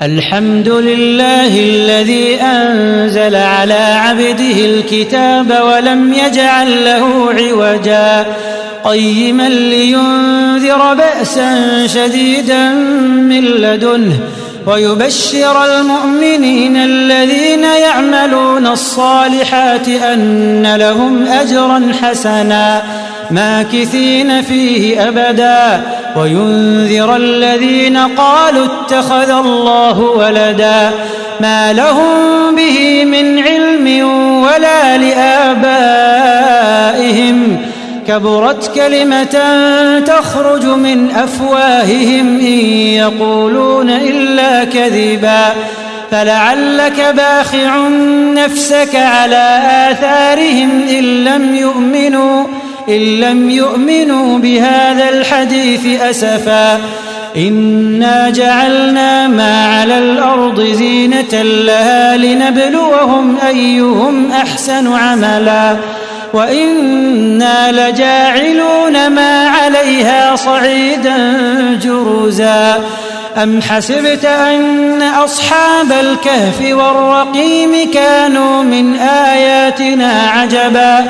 الحمد لله الذي أنزل على عبده الكتاب ولم يجعل له عوجا قيما لينذر بأسا شديدا من لدنه ويبشر المؤمنين الذين يعملون الصالحات أن لهم أجرا حسنا ماكثين فيه أبدا وينذر الذين قالوا اتخذ الله ولدا ما لهم به من علم ولا لآبائهم كبرت كلمة تخرج من أفواههم إن يقولون إلا كذبا فلعلك باخع نفسك على آثارهم إن لم يؤمنوا بهذا الحديث أسفا إنا جعلنا ما على الأرض زينة لها لنبلوهم أيهم أحسن عملا وإنا لجاعلون ما عليها صعيدا جرزا أم حسبت أن أصحاب الكهف والرقيم كانوا من آياتنا عجبا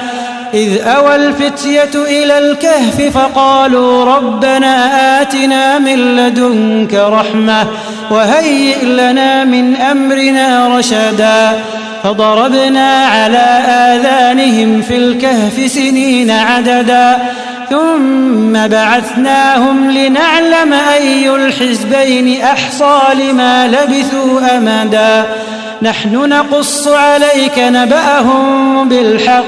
إذ أوى الفتية إلى الكهف فقالوا ربنا آتنا من لدنك رحمة وهيئ لنا من أمرنا رشدا فضربنا على آذانهم في الكهف سنين عددا ثم بعثناهم لنعلم أي الحزبين أحصى لما لبثوا أمدا نحن نقص عليك نبأهم بالحق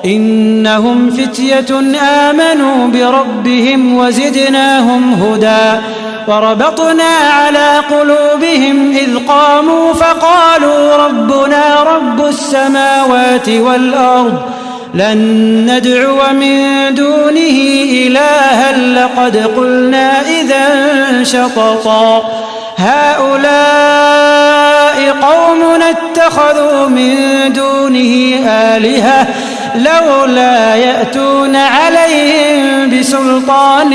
إنهم فتية آمنوا بربهم وزدناهم هدى وربطنا على قلوبهم إذ قاموا فقالوا ربنا رب السماوات والأرض لن ندعو من دونه إلها لقد قلنا إذا شططا هؤلاء قومنا اتخذوا من دونه آلهة لولا يأتون عليهم بسلطان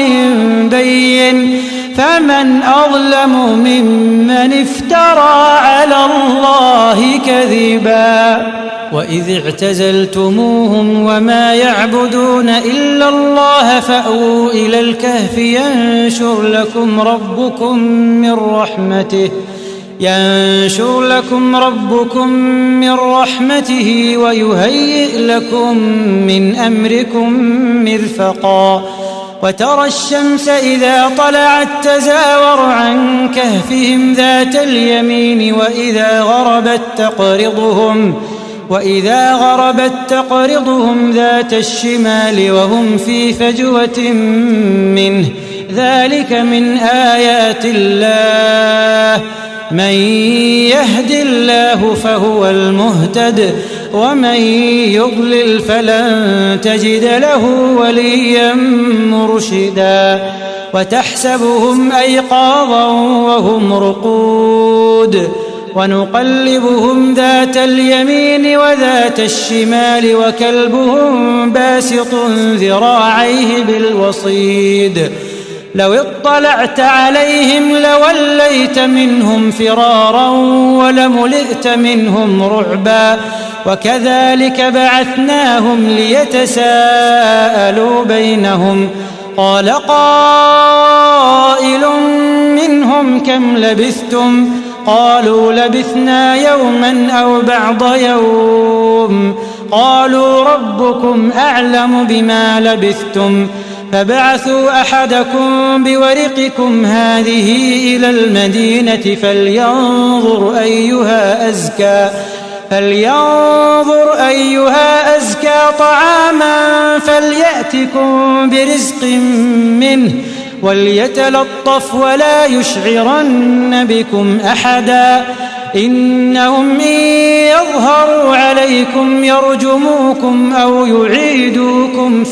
بين فمن أظلم ممن افترى على الله كذبا وإذ اعتزلتموهم وما يعبدون إلا الله فأووا إلى الكهف ينشر لكم ربكم من رحمته ويهيئ لكم من أمركم مرفقا وترى الشمس إذا طلعت تزاور عن كهفهم ذات اليمين وإذا غربت تقرضهم ذات الشمال وهم في فجوة منه ذلك من آيات الله من يهد الله فهو المهتد ومن يضلل فلن تجد له وليا مرشدا وتحسبهم أيقاظا وهم رقود ونقلبهم ذات اليمين وذات الشمال وكلبهم باسط ذراعيه بالوصيد لو اطلعت عليهم لوليت منهم فرارا ولملئت منهم رعبا وكذلك بعثناهم ليتساءلوا بينهم قال قائل منهم كم لبثتم قالوا لبثنا يوما أو بعض يوم قالوا ربكم أعلم بما لبثتم فبعثوا أحدكم بورقكم هذه إلى المدينة فلينظر أيها أزكى طعاما فليأتكم برزق منه وليتلطف ولا يشعرن بكم أحدا إنهم إن يظهروا عليكم يرجموكم أو يعيدوكم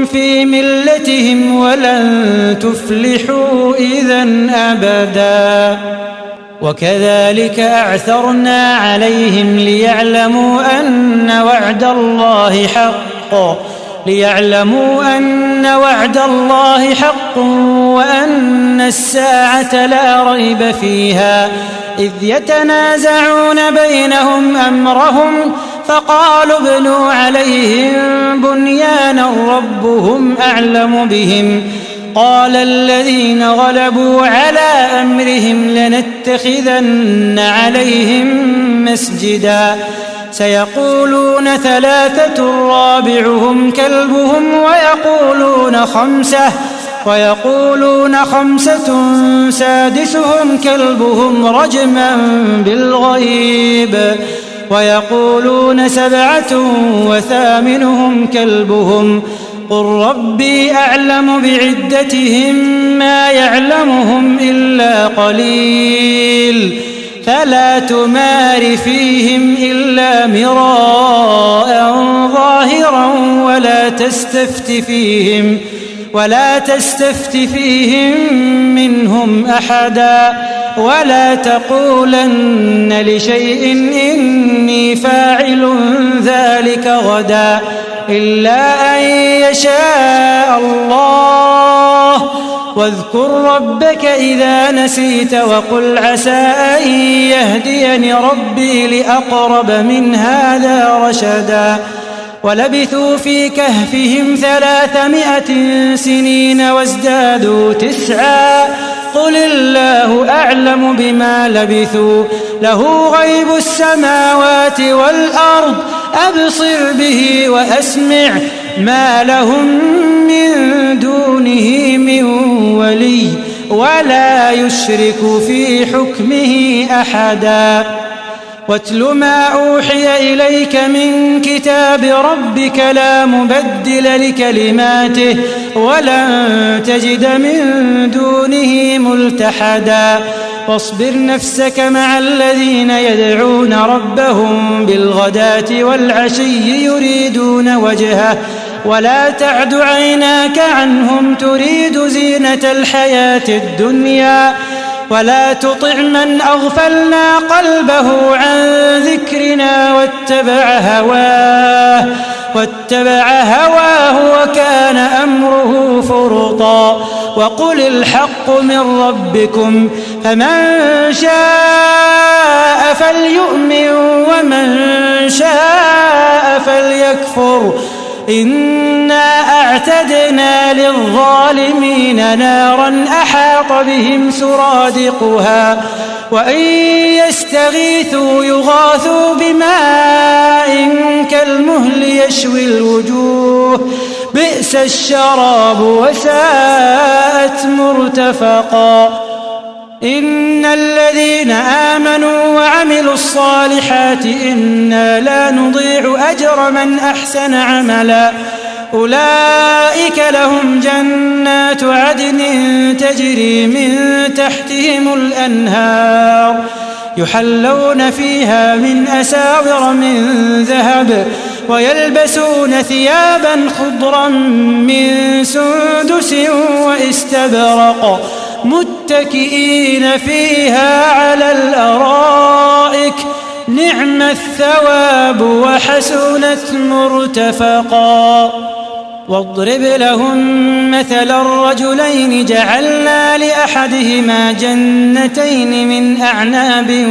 في ملتهم ولن تفلحوا إذا أبدا وكذلك أعثرنا عليهم ليعلموا أن وعد الله حق وأن الساعة لا ريب فيها إذ يتنازعون بينهم أمرهم فقالوا ابنوا عليهم بنيانا ربهم أعلم بهم قال الذين غلبوا على أمرهم لنتخذن عليهم مسجدا سيقولون ثلاثة رابعهم كلبهم ويقولون خمسة سادسهم كلبهم رجما بالغيب ويقولون 7 وثامنهم كلبهم قل ربي أعلم بعدتهم ما يعلمهم إلا قليل فلا تمار فيهم إلا مراء ظاهرا ولا تستفت فيهم منهم أحدا ولا تقولن لشيء إني فاعل ذلك غدا إلا أن يشاء الله واذكر ربك إذا نسيت وقل عسى أن يهديني ربي لأقرب من هذا رشدا ولبثوا في كهفهم 300 سنين وازدادوا 9 قل الله أعلم بما لبثوا له غيب السماوات والأرض أبصر به وأسمع ما لهم من دونه من ولي ولا يشرك في حكمه أحدا واتل ما أوحي إليك من كتاب ربك لا مبدل لكلماته ولن تجد من دونه ملتحدا واصبر نفسك مع الذين يدعون ربهم بالغداة والعشي يريدون وجهه ولا تعد عيناك عنهم تريد زينة الحياة الدنيا ولا تطع من أغفلنا قلبه عن ذكرنا واتبع هواه وكان أمره فرطا وقل الحق من ربكم فمن شاء فليؤمن ومن شاء فليكفر إنا أعتدنا للظالمين نارا أحاط بهم سرادقها وإن يستغيثوا يغاثوا بماء كالمهل يشوي الوجوه بئس الشراب وساءت مرتفقا إن الذين آمنوا وعملوا الصالحات إنا لا نضيع أجر من أحسن عملا أولئك لهم جنات عدن تجري من تحتهم الأنهار يحلون فيها من أساور من ذهب ويلبسون ثيابا خضرا من سندس واستبرق متكئين فيها على الأرائك نعم الثواب وحسنت مرتفقا واضرب لهم مثل الرجلين جعلنا لأحدهما جنتين من أعناب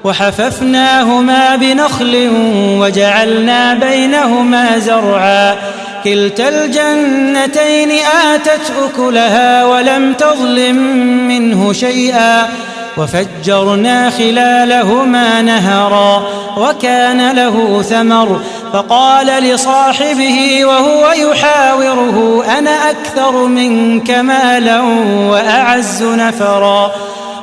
وحففناهما بنخل وجعلنا بينهما زرعا كلتا الجنتين آتت أكلها ولم تظلم منه شيئا وفجرنا خلالهما نهرا وكان له ثمر فقال لصاحبه وهو يحاوره أنا أكثر منك مالا وأعز نفرا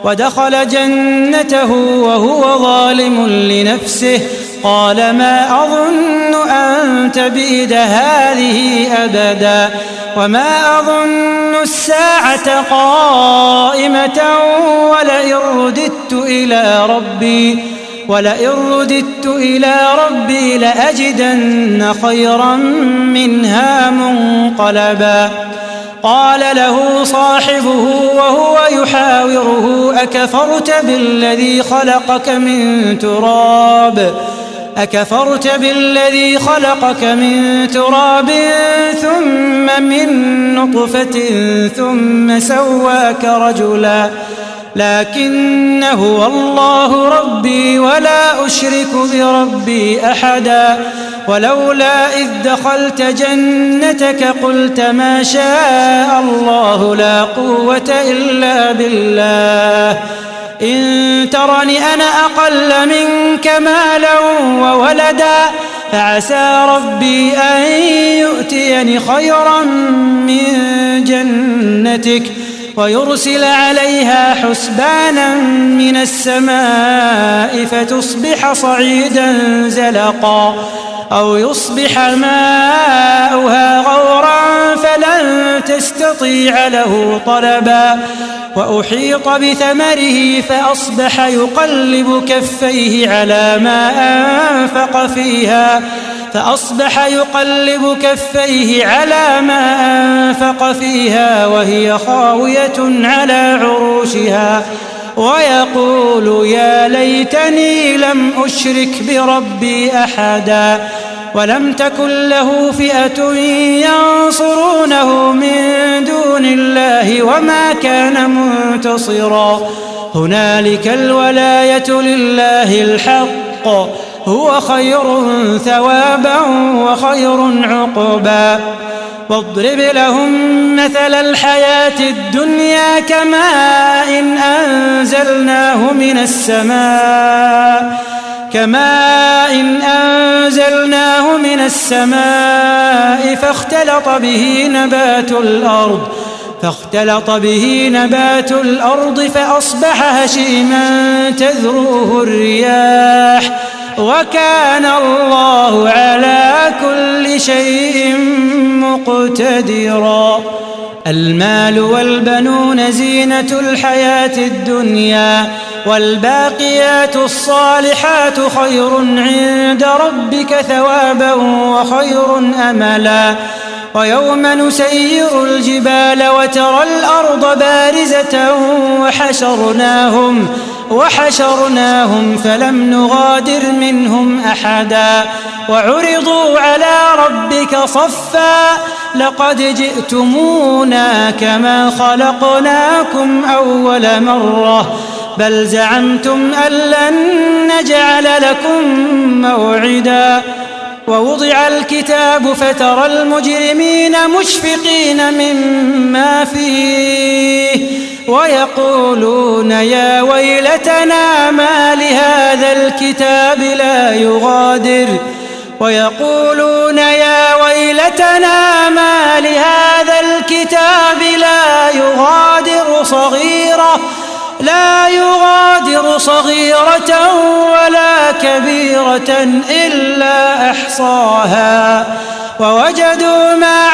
ودخل جنته وهو ظالم لنفسه قال ما أظن أن تبيد هذه أبدا وما أظن الساعة قائمة ولئن رددت إلى ربي لأجدن خيرا منها منقلبا قال له صاحبه وهو يحاوره أكفرت بالذي خلقك من تراب أكفرت بالذي خلقك من تراب ثم من نطفة ثم سواك رجلا لكن هو الله ربي ولا أشرك بربي أحدا ولولا إذ دخلت جنتك قلت ما شاء الله لا قوة إلا بالله إن ترني أنا أقل منك مالا وولدا فعسى ربي أن يؤتيني خيرا من جنتك ويرسل عليها حسبانا من السماء فتصبح صعيدا زلقا أو يصبح ماؤها غورا فلن تستطيع له طلبا وأحيط بثمره فأصبح يقلب كفيه على ما أنفق فيها وهي خاوية على عروشها ويقول يا ليتني لم أشرك بربي أحدا ولم تكن له فئة ينصرونه من دون الله وما كان منتصرا هنالك الولاية لله الحق هو خير ثوابا وخير عقبا واضرب لهم مثل الحياة الدنيا كماء أنزلناه من السماء فاختلط به نبات الأرض فأصبح هشيما تذروه الرياح وكان الله على كل شيء مقتدرا المال والبنون زينة الحياة الدنيا والباقيات الصالحات خير عند ربك ثوابا وخير أملا ويوم نسير الجبال وترى الأرض بارزة وحشرناهم فلم نغادر منهم أحدا وعرضوا على ربك صفا لقد جئتمونا كما خلقناكم أول مرة بل زعمتم أن لن نجعل لكم موعدا ووضع الكتاب فترى المجرمين مشفقين مما فيه ويقولون يا ويلتنا ما لهذا الكتاب لا يغادر صغيرة ولا كبيرة إلا أحصاها ووجدوا ما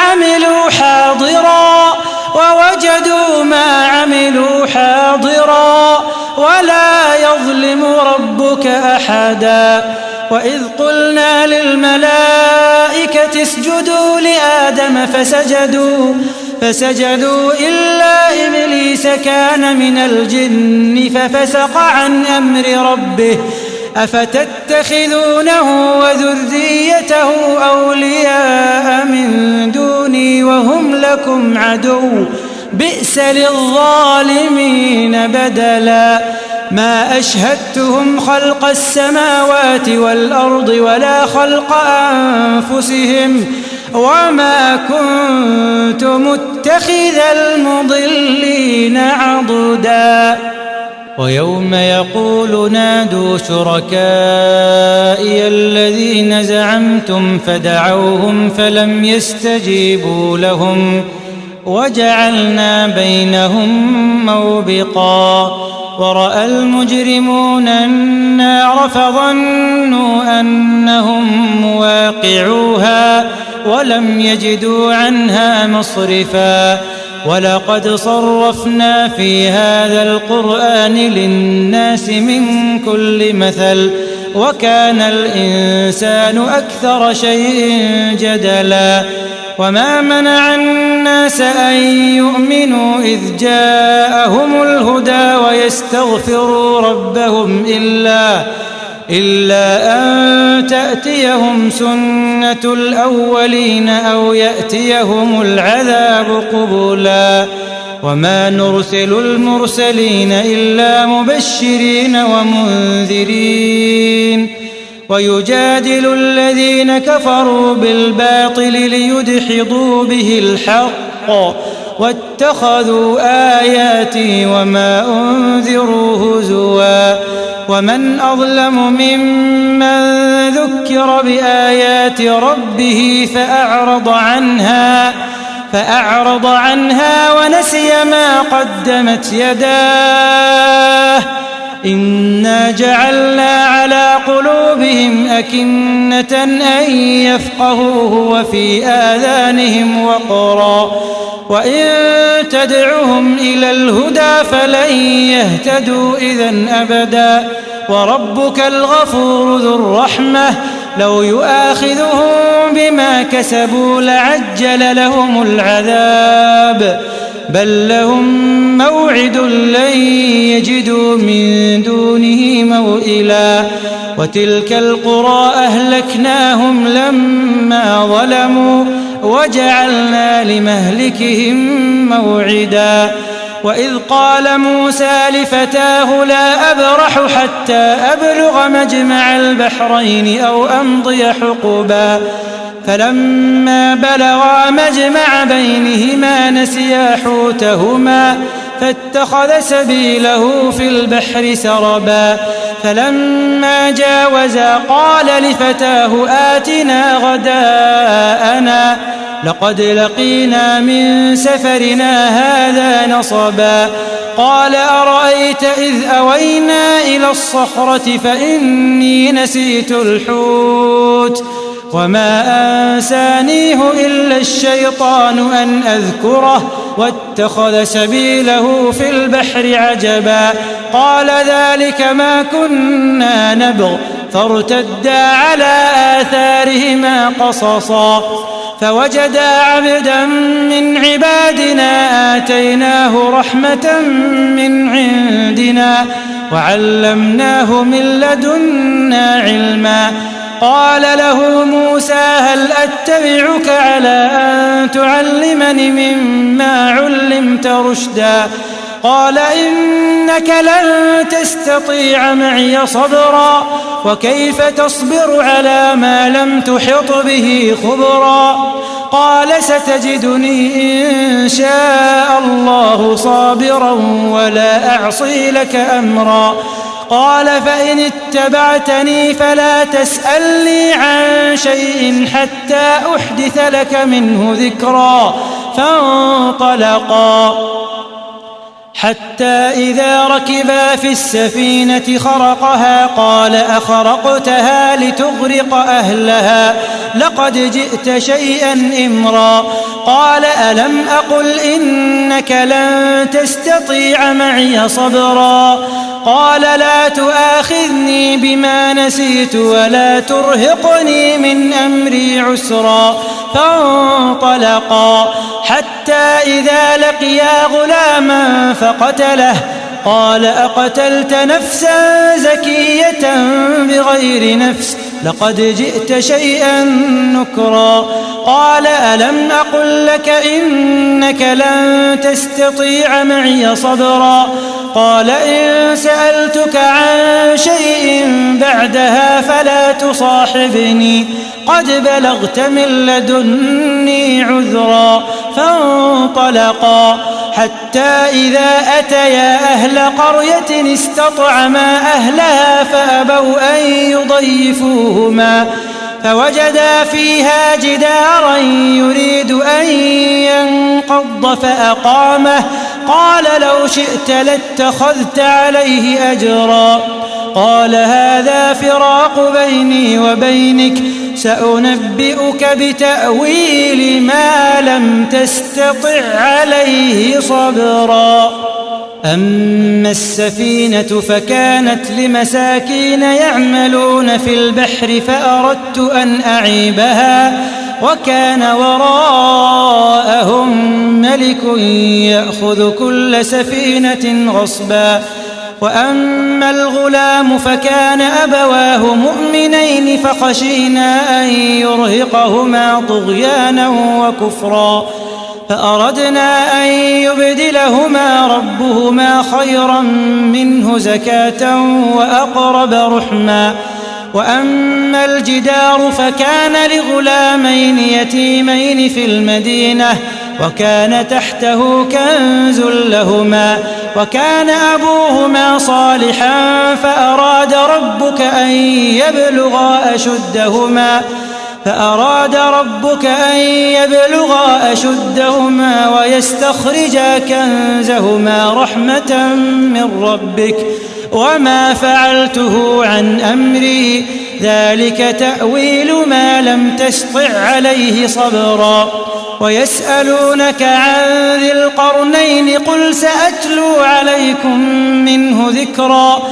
عملوا حاضرا ولا يظلم ربك أحدا وإذ قلنا للملائكة اسجدوا لآدم فسجدوا إلا إبليس كان من الجن ففسق عن أمر ربه أفتتخذونه وذريته أولياء من دوني وهم لكم عدو بئس للظالمين بدلا ما أشهدتهم خلق السماوات والأرض ولا خلق أنفسهم وما كنت متخذ المضلين عضدا ويوم يقول نادوا شركائي الذين زعمتم فدعوهم فلم يستجيبوا لهم وجعلنا بينهم موبقا ورأى المجرمون النار فظنوا أنهم مواقعوها ولم يجدوا عنها مصرفا ولقد صرفنا في هذا القرآن للناس من كل مثل وكان الإنسان أكثر شيء جدلا وما منع الناس أن يؤمنوا إذ جاءهم الهدى ويستغفروا ربهم إلا أن تأتيهم سنة الأولين أو يأتيهم العذاب قبلا وما نرسل المرسلين إلا مبشرين ومنذرين ويجادل الذين كفروا بالباطل ليدحضوا به الحق واتخذوا آياتي وما أنذروا هزوا ومن أظلم ممن ذكر بآيات ربه فأعرض عنها ونسي ما قدمت يداه إنا جعلنا على قلوبهم أكنة أن يفقهوه وفي آذانهم وقرا وإن تدعهم إلى الهدى فلن يهتدوا إذن أبدا وربك الغفور ذو الرحمة لو يؤاخذهم بما كسبوا لعجل لهم العذاب بل لهم موعد لن يجدوا من دونه موئلا وتلك القرى أهلكناهم لما ظلموا وجعلنا لمهلكهم موعدا وإذ قال موسى لفتاه لا أبرح حتى أبلغ مجمع البحرين أو أمضي حقبا فلما بلغا مجمع بينهما نسيا حوتهما فاتخذ سبيله في البحر سربا فلما جاوزا قال لفتاه آتنا غداءنا لقد لقينا من سفرنا هذا نصبا قال أرأيت إذ أوينا إلى الصخرة فإني نسيت الحوت وما أنسانيه إلا الشيطان أن أذكره واتخذ سبيله في البحر عجبا قال ذلك ما كنا نبغ فارتدا على آثارهما قصصا فوجدا عبدا من عبادنا آتيناه رحمة من عندنا وعلمناه من لدنا علما قال له موسى هل أتبعك على أن تعلمني مما علمت رشدا قال إنك لن تستطيع معي صبرا وكيف تصبر على ما لم تحط به خبرا قال ستجدني إن شاء الله صابرا ولا أعصي لك أمرا قال فإن اتبعتني فلا تسألني عن شيء حتى أحدث لك منه ذكرا فانطلقا حتى إذا ركبا في السفينة خرقها قال أخرقتها لتغرق أهلها لقد جئت شيئا إمرا قال ألم أقل إنك لن تستطيع معي صبرا قال لا تؤاخذني بما نسيت ولا ترهقني من أمري عسرا فانطلقا حتى إذا لقيا غلاما فقتله قال أقتلت نفسا زكية بغير نفس لقد جئت شيئا نكرا قال ألم أقل لك إنك لن تستطيع معي صبرا قال إن سألتك عن شيء بعدها فلا تصاحبني قد بلغت من لدني عذرا فانطلقا حتى إذا أتيا أهل قرية استطعما أهلها فأبوا أن يضيفوهما فوجدا فيها جدارا يريد أن ينقض فأقامه قال لو شئت لاتخذت عليه أجرا قال هذا فراق بيني وبينك سأنبئك بتأويل ما لم تستطع عليه صبرا أما السفينة فكانت لمساكين يعملون في البحر فأردت أن أعيبها وكان وراءهم ملك يأخذ كل سفينة غصبا وأما وأما الغلام فكان أبواه مؤمنين فخشينا أن يرهقهما طغيانا وكفرا فأردنا أن يبدلهما ربهما خيرا منه زكاة وأقرب رحما وأما الجدار فكان لغلامين يتيمين في المدينة وكان تحته كنز لهما وكان أبوهما صالحا فأراد ربك أن يبلغا أشدهما ويستخرجا كنزهما رحمة من ربك وما فعلته عن أمري ذلك تأويل ما لم تسطع عليه صبرا ويسألونك عن ذي القرنين قل سأتلو عليكم منه ذكرا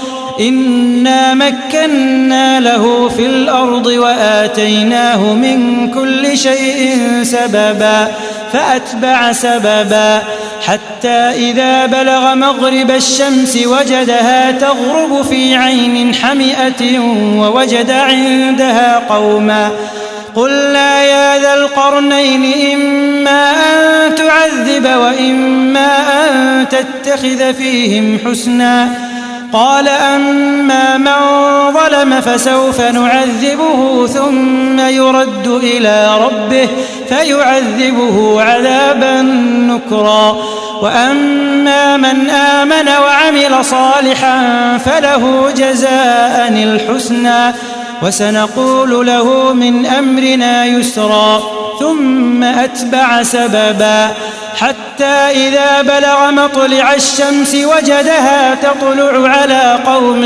إنا مكنا له في الأرض وآتيناه من كل شيء سببا فأتبع سببا حتى إذا بلغ مغرب الشمس وجدها تغرب في عين حمئة ووجد عندها قوما قلنا يا ذا القرنين إما أن تعذب وإما أن تتخذ فيهم حسنا قال أما من ظلم فسوف نعذبه ثم يرد إلى ربه فيعذبه عذابا نكرا وأما من آمن وعمل صالحا فله جزاء الحسنى وسنقول له من أمرنا يسرا ثم أتبع سببا حتى إذا بلغ مطلع الشمس وجدها تطلع على قوم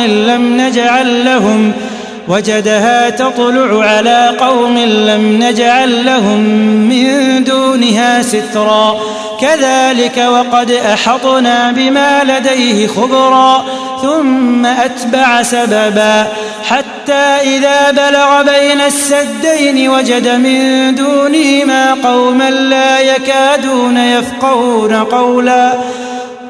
لم نجعل لهم من دونها سترا كذلك وقد أحطنا بما لديه خبرا ثم أتبع سببا حتى إذا بلغ بين السدين وجد من دونهما قوما لا يكادون يفقهون قولا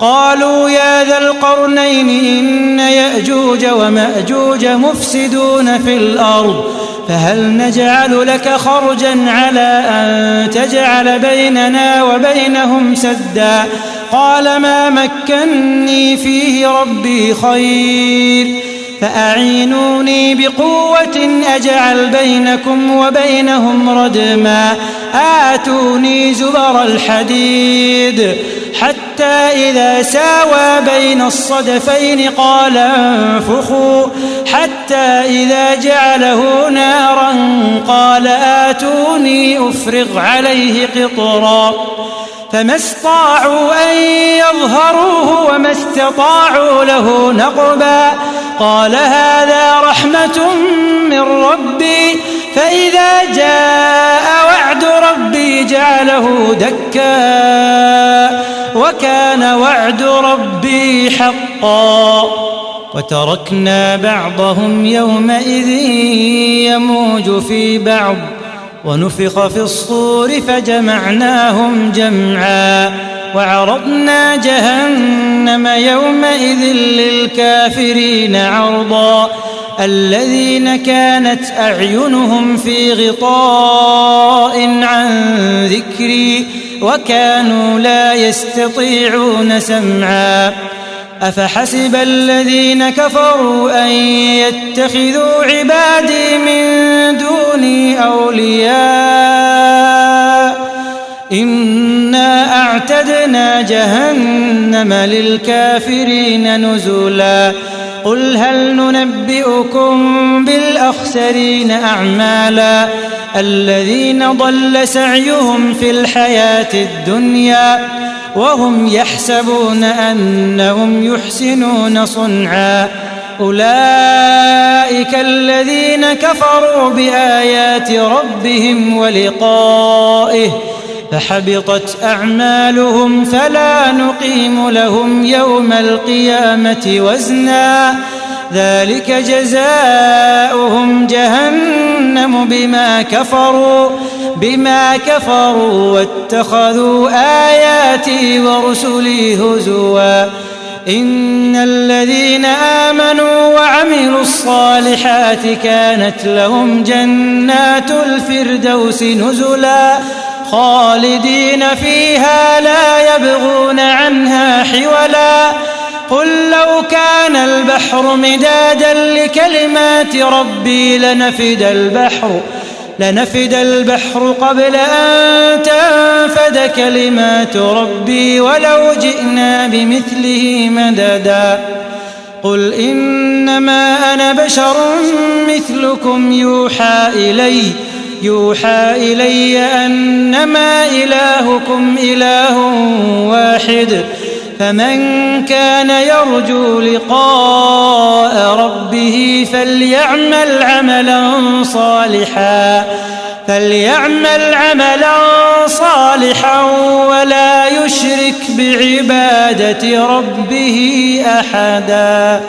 قالوا يا ذا القرنين إن يأجوج ومأجوج مفسدون في الأرض فهل نجعل لك خرجا على أن تجعل بيننا وبينهم سدا قال ما مكني فيه ربي خير فأعينوني بقوة أجعل بينكم وبينهم ردما آتوني زبر الحديد حتى إذا ساوى بين الصدفين قال انفخوا حتى إذا جعله نارا قال آتوني أفرغ عليه قطرا فما استطاعوا أن يظهروه وما استطاعوا له نقبا قال هذا رحمة من ربي فإذا جاء وعد ربي جعله دكا وكان وعد ربي حقا وتركنا بعضهم يومئذ يموج في بعض ونفخ في الصور فجمعناهم جمعا وعرضنا جهنم يومئذ للكافرين عرضا الذين كانت أعينهم في غطاء عن ذكري وكانوا لا يستطيعون سمعا أفحسب الذين كفروا أن يتخذوا عبادي من دوني أولياء إنا أعتدنا جهنم للكافرين نزلا قل هل ننبئكم بالأخسرين أعمالا الذين ضل سعيهم في الحياة الدنيا وهم يحسبون أنهم يحسنون صنعا أولئك الذين كفروا بآيات ربهم ولقائه فحبطت أعمالهم فلا نقيم لهم يوم القيامة وزنا ذلك جزاؤهم جهنم بما كفروا واتخذوا آياتي ورسلي هزوا إن الذين آمنوا وعملوا الصالحات كانت لهم جنات الفردوس نزلا خالدين فيها لا يبغون عنها حولا قل لو كان البحر مدادا لكلمات ربي لنفد البحر قبل أن تنفد كلمات ربي ولو جئنا بمثله مددا قل إنما أنا بشر مثلكم يوحى إلي أنما إلهكم إله واحد فمن كان يرجو لقاء ربه فليعمل عملا صالحا ولا يشرك بعبادة ربه أحدا.